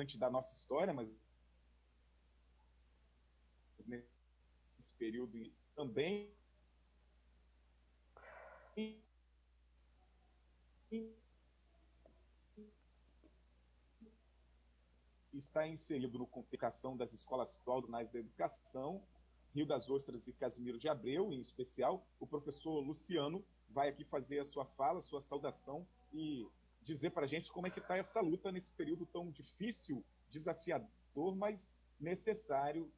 marcante da nossa história, mas nesse período também está inserido no complicação das escolas profissionais da educação, Rio das Ostras e Casimiro de Abreu, em especial. O professor Luciano vai aqui fazer a sua fala, a sua saudação e dizer para a gente como é que está essa luta nesse período tão difícil, desafiador, mas necessário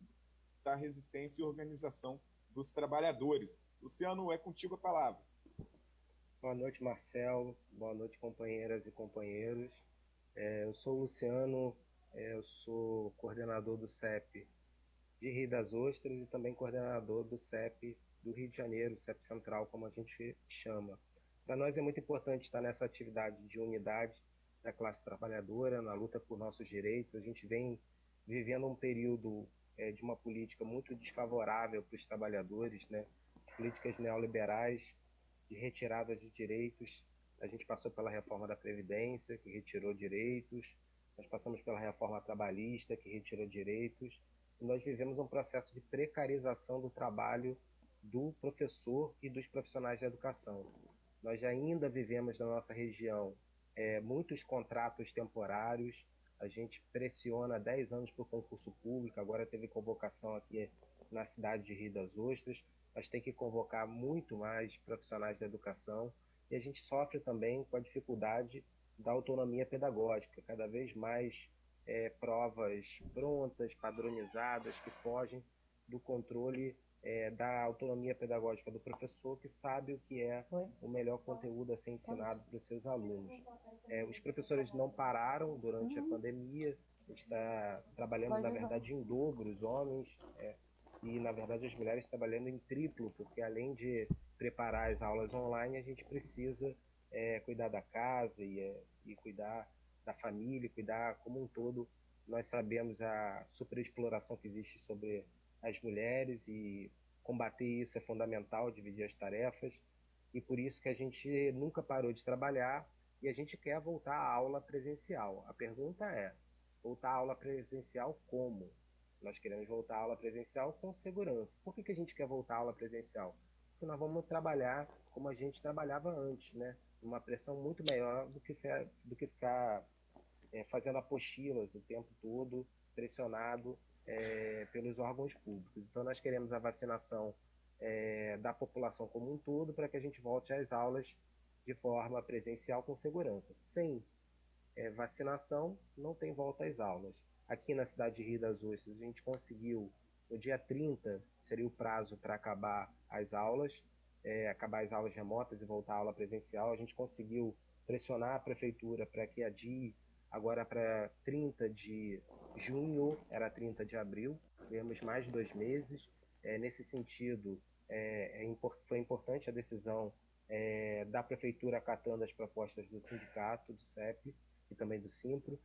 da resistência e organização dos trabalhadores. Luciano, é contigo a palavra. Boa noite, Marcelo. Boa noite, companheiras e companheiros. Eu sou o Luciano, eu sou coordenador do CEP de Rio das Ostras e também coordenador do CEP do Rio de Janeiro, CEP Central, como a gente chama. Para nós é muito importante estar nessa atividade de unidade da classe trabalhadora, na luta por nossos direitos. A gente vem vivendo um período de uma política muito desfavorável para os trabalhadores, né? Políticas neoliberais de retirada de direitos. A gente passou pela reforma da Previdência, que retirou direitos, nós passamos pela reforma trabalhista, que retirou direitos, e nós vivemos um processo de precarização do trabalho do professor e dos profissionais da educação. Nós ainda vivemos na nossa região muitos contratos temporários, a gente pressiona 10 anos por concurso público, agora teve convocação aqui na cidade de Rio das Ostras, mas tem que convocar muito mais profissionais da educação e a gente sofre também com a dificuldade da autonomia pedagógica, cada vez mais provas prontas, padronizadas, que fogem do controle da autonomia pedagógica do professor, que sabe o que é o melhor conteúdo a ser ensinado para os seus alunos. Os professores não pararam durante a pandemia, a gente está trabalhando, na verdade, em dobro, os homens, e, na verdade, as mulheres trabalhando em triplo, porque além de preparar as aulas online, a gente precisa cuidar da casa e cuidar da família, cuidar como um todo. Nós sabemos a superexploração que existe sobre as mulheres e combater isso é fundamental, dividir as tarefas. E por isso que a gente nunca parou de trabalhar e a gente quer voltar à aula presencial. A pergunta é, voltar à aula presencial como? Nós queremos voltar à aula presencial com segurança. Por que a gente quer voltar à aula presencial? Porque nós vamos trabalhar como a gente trabalhava antes, né? Uma pressão muito maior do que ficar fazendo apostilas o tempo todo, pressionado pelos órgãos públicos. Então, nós queremos a vacinação da população como um todo para que a gente volte às aulas de forma presencial com segurança. Sem vacinação, não tem volta às aulas. Aqui na cidade de Rio das Ostras, a gente conseguiu, no dia 30, seria o prazo para acabar as aulas remotas e voltar à aula presencial. A gente conseguiu pressionar a prefeitura para que adie agora para 30 de junho, era 30 de abril, temos mais de 2 meses. Nesse sentido, foi importante a decisão da prefeitura acatando as propostas do sindicato, do CEP, e também do Simpro,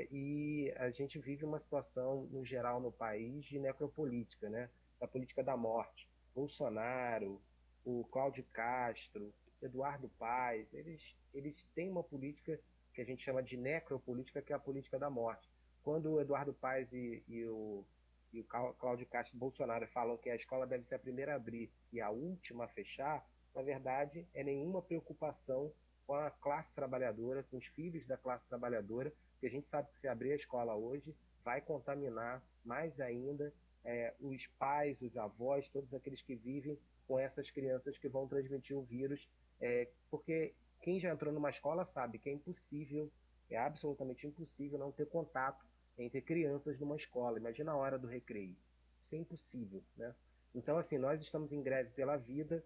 e a gente vive uma situação, no geral, no país, de necropolítica, né? Da política da morte. Bolsonaro, o Cláudio Castro, Eduardo Paes, eles têm uma política que a gente chama de necropolítica, que é a política da morte. Quando o Eduardo Paes e o Cláudio Castro Bolsonaro falam que a escola deve ser a primeira a abrir e a última a fechar, na verdade, é nenhuma preocupação com a classe trabalhadora, com os filhos da classe trabalhadora, porque a gente sabe que se abrir a escola hoje, vai contaminar mais ainda os pais, os avós, todos aqueles que vivem com essas crianças que vão transmitir o vírus, porque quem já entrou numa escola sabe que é impossível, é absolutamente impossível não ter contato entre crianças numa escola. Imagina a hora do recreio. Isso é impossível, né? Então, assim, nós estamos em greve pela vida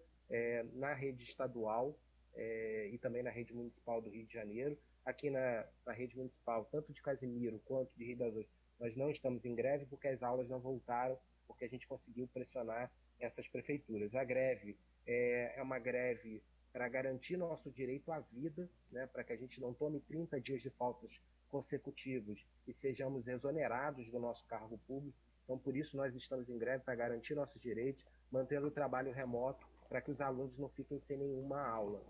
na rede estadual, e também na rede municipal do Rio de Janeiro. Aqui na rede municipal, tanto de Casimiro quanto de Rio das Ostras, nós não estamos em greve porque as aulas não voltaram, porque a gente conseguiu pressionar essas prefeituras. A greve é uma greve para garantir nosso direito à vida, né, para que a gente não tome 30 dias de faltas consecutivos e sejamos exonerados do nosso cargo público. Então, por isso, nós estamos em greve para garantir nossos direitos, mantendo o trabalho remoto para que os alunos não fiquem sem nenhuma aula.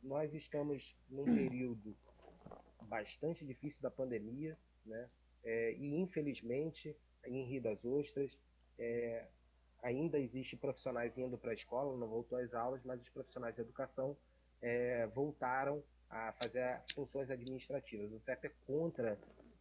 Nós estamos num período bastante difícil da pandemia, né? E infelizmente, em Rio das Ostras, ainda existe profissionais indo para a escola, não voltou às aulas, mas os profissionais de educação voltaram a fazer funções administrativas. O CEP é contra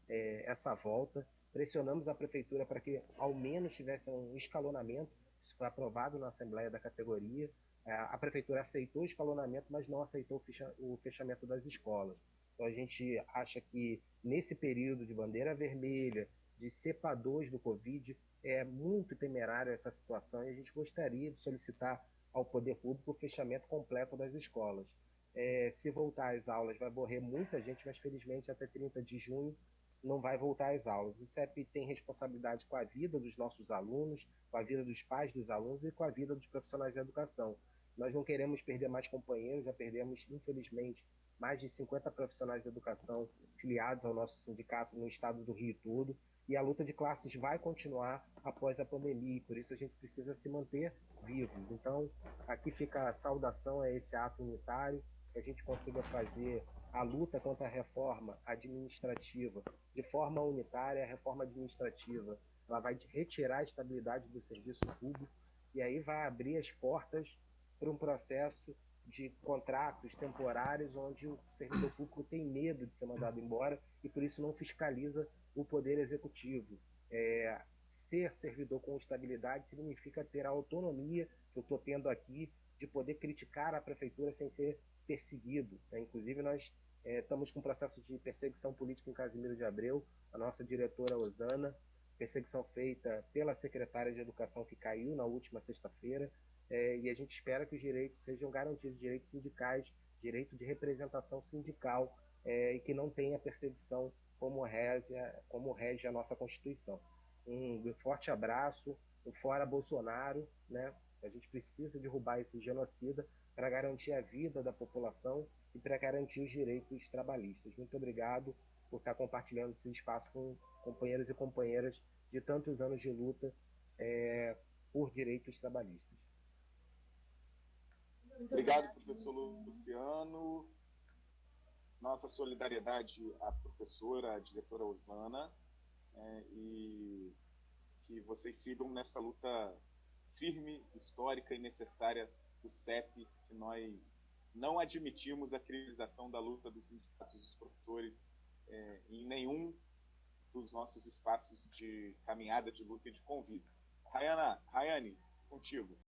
essa volta. Pressionamos a prefeitura para que ao menos tivesse um escalonamento. Isso foi aprovado na Assembleia da categoria. A prefeitura aceitou o escalonamento, mas não aceitou o fechamento das escolas. Então a gente acha que nesse período de bandeira vermelha, de cepa 2 do Covid, é muito temerária essa situação e a gente gostaria de solicitar ao poder público o fechamento completo das escolas. Se voltar às aulas vai morrer muita gente, mas felizmente até 30 de junho não vai voltar às aulas. O CEP tem responsabilidade com a vida dos nossos alunos, com a vida dos pais dos alunos e com a vida dos profissionais da educação. Nós não queremos perder mais companheiros, já perdemos, infelizmente, mais de 50 profissionais da educação filiados ao nosso sindicato no estado do Rio todo, e a luta de classes vai continuar após a pandemia, e por isso a gente precisa se manter vivos. Então, aqui fica a saudação a esse ato unitário, que a gente consiga fazer a luta contra a reforma administrativa de forma unitária. A reforma administrativa ela vai retirar a estabilidade do serviço público e aí vai abrir as portas para um processo de contratos temporários onde o servidor público tem medo de ser mandado embora e por isso não fiscaliza o poder executivo. Ser servidor com estabilidade significa ter a autonomia que eu estou tendo aqui de poder criticar a prefeitura sem ser perseguido. Inclusive, nós estamos com um processo de perseguição política em Casimiro de Abreu, a nossa diretora Osana, perseguição feita pela secretária de Educação que caiu na última sexta-feira, e a gente espera que os direitos sejam garantidos, direitos sindicais, direito de representação sindical, e que não tenha perseguição como rege a nossa Constituição. Um forte abraço, um fora Bolsonaro, né? A gente precisa derrubar esse genocida para garantir a vida da população e para garantir os direitos trabalhistas. Muito obrigado por estar compartilhando esse espaço com companheiros e companheiras de tantos anos de luta por direitos trabalhistas. Obrigado, professor Luciano. Nossa solidariedade à professora, à diretora Osana, e que vocês sigam nessa luta firme, histórica e necessária do CEP, que nós não admitimos a criminalização da luta dos sindicatos dos professores em nenhum dos nossos espaços de caminhada, de luta e de convívio. Rayane, contigo.